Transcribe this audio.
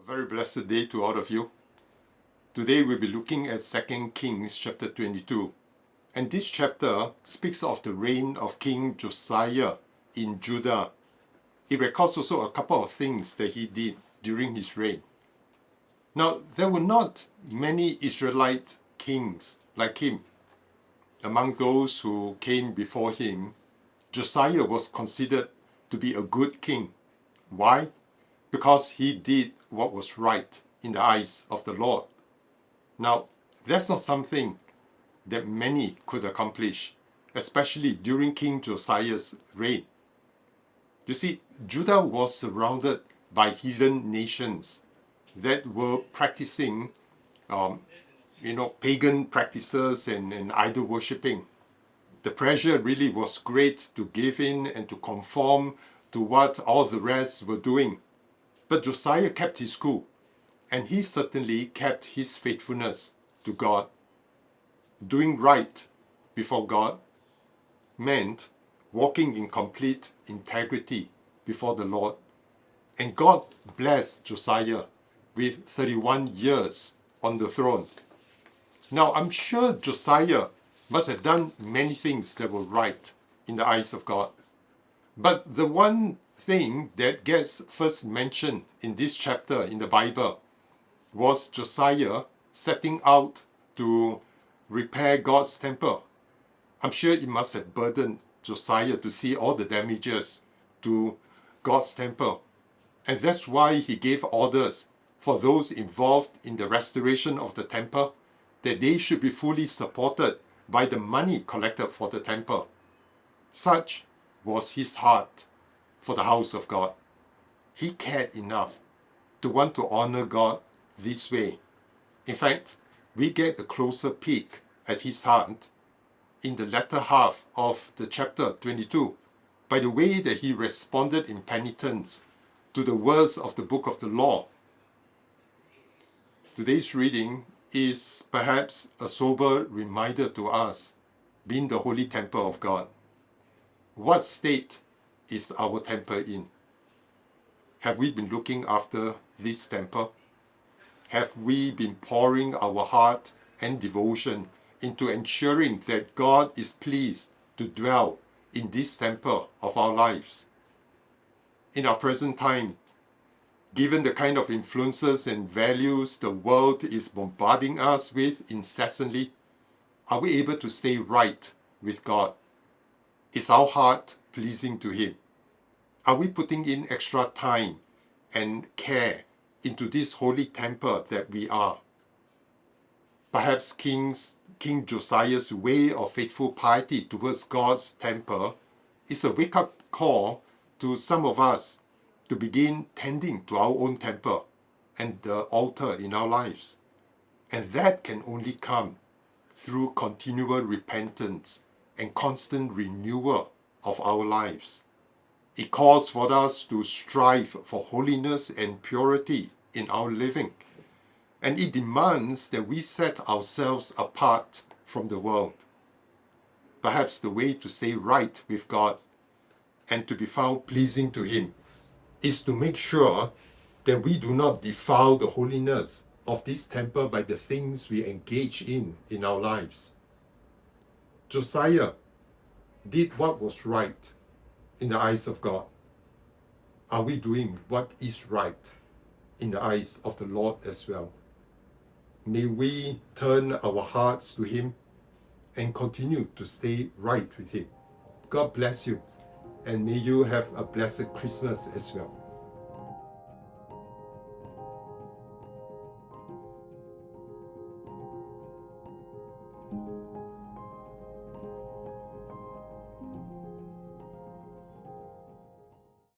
very blessed day to all of you. Today we'll be looking at 2 Kings chapter 22. And this chapter speaks of the reign of King Josiah in Judah. It records also a couple of things that he did during his reign. Now, there were not many Israelite kings like him. Among those who came before him, Josiah was considered to be a good king. Why? Because he did what was right in the eyes of the Lord. Now, that's not something that many could accomplish, especially during King Josiah's reign. You see, Judah was surrounded by heathen nations that were practicing, pagan practices and idol worshipping. The pressure really was great to give in and to conform to what all the rest were doing. But Josiah kept his cool, and he certainly kept his faithfulness to God. Doing right before God meant walking in complete integrity before the Lord. And God blessed Josiah with 31 years on the throne. Now, I'm sure Josiah must have done many things that were right in the eyes of God. But the one thing that gets first mentioned in this chapter in the Bible was Josiah setting out to repair God's temple. I'm sure it must have burdened Josiah to see all the damages to God's temple. And that's why he gave orders for those involved in the restoration of the temple that they should be fully supported by the money collected for the temple. Such was his heart for the house of God. He cared enough to want to honor God this way. In fact, we get a closer peek at his heart in the latter half of the chapter 22 by the way that he responded in penitence to the words of the book of the law. Today's reading is perhaps a sober reminder to us, being the holy temple of God. What state is our temple in? Have we been looking after this temple? Have we been pouring our heart and devotion into ensuring that God is pleased to dwell in this temple of our lives? In our present time, given the kind of influences and values the world is bombarding us with incessantly, are we able to stay right with God? Is our heart pleasing to Him? Are we putting in extra time and care into this holy temple that we are? Perhaps King Josiah's way of faithful piety towards God's temple is a wake-up call to some of us to begin tending to our own temple and the altar in our lives. And that can only come through continual repentance and constant renewal of our lives. It calls for us to strive for holiness and purity in our living. And it demands that we set ourselves apart from the world. Perhaps the way to stay right with God and to be found pleasing to Him is to make sure that we do not defile the holiness of this temple by the things we engage in our lives. Josiah did what was right in the eyes of God. Are we doing what is right in the eyes of the Lord as well? May we turn our hearts to Him and continue to stay right with Him. God bless you, and may you have a blessed Christmas as well.